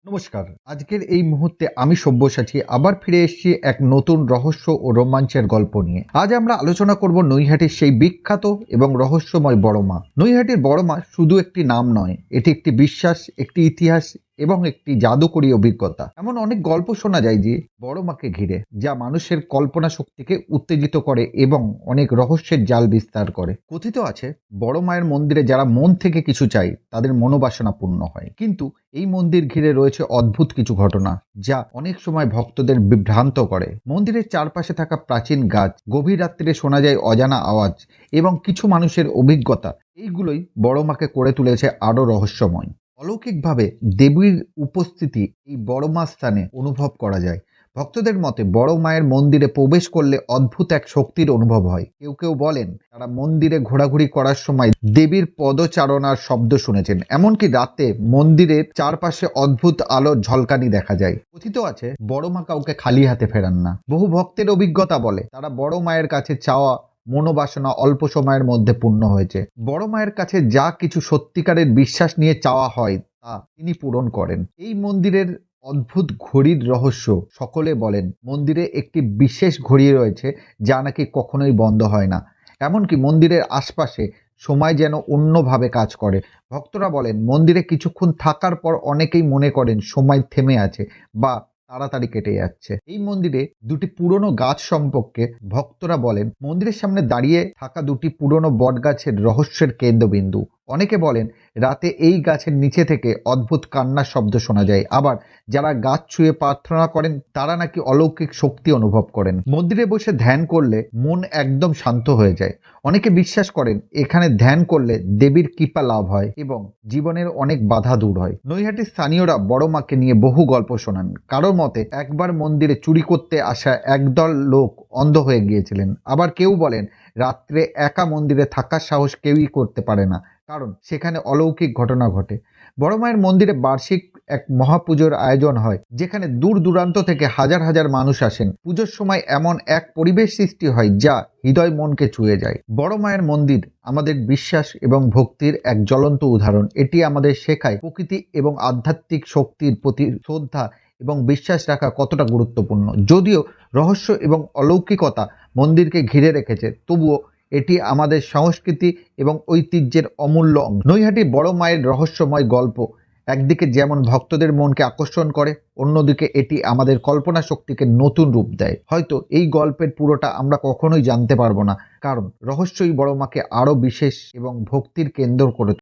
নমস্কার। আজকের এই মুহূর্তে আমি সব্যসাচী আবার ফিরে এসেছি এক নতুন রহস্য ও রোমাঞ্চের গল্প নিয়ে। আজ আমরা আলোচনা করব নৈহাটির সেই বিখ্যাত এবং রহস্যময় বড় মা। নৈহাটির বড় মা শুধু একটি নাম নয়, এটি একটি বিশ্বাস, একটি ইতিহাস এবং একটি জাদুকরী অভিজ্ঞতা। এমন অনেক গল্প শোনা যায় যে বড় মাকে ঘিরে, যা মানুষের কল্পনা শক্তিকে উত্তেজিত করে এবং অনেক রহস্যের জাল বিস্তার করে। কথিত আছে, বড় মায়ের মন্দিরে যারা মন থেকে কিছু চায় তাদের মনোবাসনা পূর্ণ হয়। কিন্তু এই মন্দির ঘিরে রয়েছে অদ্ভুত কিছু ঘটনা, যা অনেক সময় ভক্তদের বিভ্রান্ত করে। মন্দিরের চারপাশে থাকা প্রাচীন গাছ, গভীর রাত্রিরে শোনা যায় অজানা আওয়াজ এবং কিছু মানুষের অভিজ্ঞতা, এইগুলোই বড় মাকে করে তুলেছে আরো রহস্যময়। অলৌকিকভাবে দেবীর উপস্থিতি এই বড় মা স্থানে অনুভব করা যায়। ভক্তদের মতে বড় মায়ের মন্দিরে প্রবেশ করলে অদ্ভুত এক শক্তির অনুভব হয়। কেউ কেউ বলেন তারা মন্দিরে ঘোরাঘুরি করার সময় দেবীর পদচারণার শব্দ শুনেছেন। এমনকি রাতে মন্দিরের চারপাশে অদ্ভুত আলোর ঝলকানি দেখা যায়। কথিত আছে, বড় মা কাউকে খালি হাতে ফেরান না। বহু ভক্তের অভিজ্ঞতা বলে তারা বড় মায়ের কাছে চাওয়া মনোবাসনা অল্প সময়ের মধ্যে পূর্ণ হয়েছে। বড় মায়ের কাছে যা কিছু সত্যিকারের বিশ্বাস নিয়ে চাওয়া হয় তা তিনি পূরণ করেন। এই মন্দিরের অদ্ভুত ঘড়ির রহস্য, সকলে বলেন মন্দিরে একটি বিশেষ ঘড়ি রয়েছে যা নাকি কখনোই বন্ধ হয় না। এমনকি মন্দিরের আশপাশে সময় যেন অন্যভাবে কাজ করে। ভক্তরা বলেন মন্দিরে কিছুক্ষণ থাকার পর অনেকেই মনে করেন সময় থেমে আছে বা তাড়াতাড়ি কেটে যাচ্ছে। এই মন্দিরে দুটি পুরনো গাছ সম্পর্কে ভক্তরা বলেন মন্দিরের সামনে দাঁড়িয়ে থাকা দুটি পুরনো বটগাছের রহস্যের কেন্দ্রবিন্দু। অনেকে বলেন রাতে এই গাছের নিচে থেকে অদ্ভুত কান্নার শব্দ শোনা যায়। আবার যারা গাছ ছুঁয়ে প্রার্থনা করেন তারা নাকি অলৌকিক শক্তি অনুভব করেন। মন্দিরে বসে ধ্যান করলে মন একদম শান্ত হয়ে যায়। অনেকে বিশ্বাস করেন এখানে ধ্যান করলে দেবীর কৃপা লাভ হয় এবং জীবনের অনেক বাধা দূর হয়। নৈহাটির স্থানীয়রা বড় মাকে নিয়ে বহু গল্প শোনান। কারোর মতে একবার মন্দিরে চুরি করতে আসা একদল লোক অন্ধ হয়ে গিয়েছিলেন। আবার কেউ বলেন রাত্রে একা মন্দিরে থাকার সাহস কেউই করতে পারে না, কারণ সেখানে অলৌকিক ঘটনা ঘটে। বড় মায়ের মন্দিরে বার্ষিক এক মহাপুজোর আয়োজন হয়, যেখানে দূর দূরান্ত থেকে হাজার হাজার মানুষ আসেন। পুজোর সময় এমন এক পরিবেশ সৃষ্টি হয় যা হৃদয় মনকে ছুঁয়ে যায়। বড় মায়ের মন্দির আমাদের বিশ্বাস এবং ভক্তির এক জ্বলন্ত উদাহরণ। এটি আমাদের শেখায় প্রকৃতি এবং আধ্যাত্মিক শক্তির প্রতি শ্রদ্ধা এবং বিশ্বাস রাখা কতটা গুরুত্বপূর্ণ। যদিও রহস্য এবং অলৌকিকতা মন্দিরকে ঘিরে রেখেছে, তবুও এটি আমাদের সংস্কৃতি এবং ঐতিহ্যের অমূল্য অংশ। নৈহাটি বড় মায়ের রহস্যময় গল্প একদিকে যেমন ভক্তদের মনকে আকর্ষণ করে, অন্যদিকে এটি আমাদের কল্পনা শক্তিকে নতুন রূপ দেয়। হয়তো এই গল্পের পুরোটা আমরা কখনোই জানতে পারবো না, কারণ রহস্যই বড় মাকে আরো বিশেষ এবং ভক্তির কেন্দ্র করে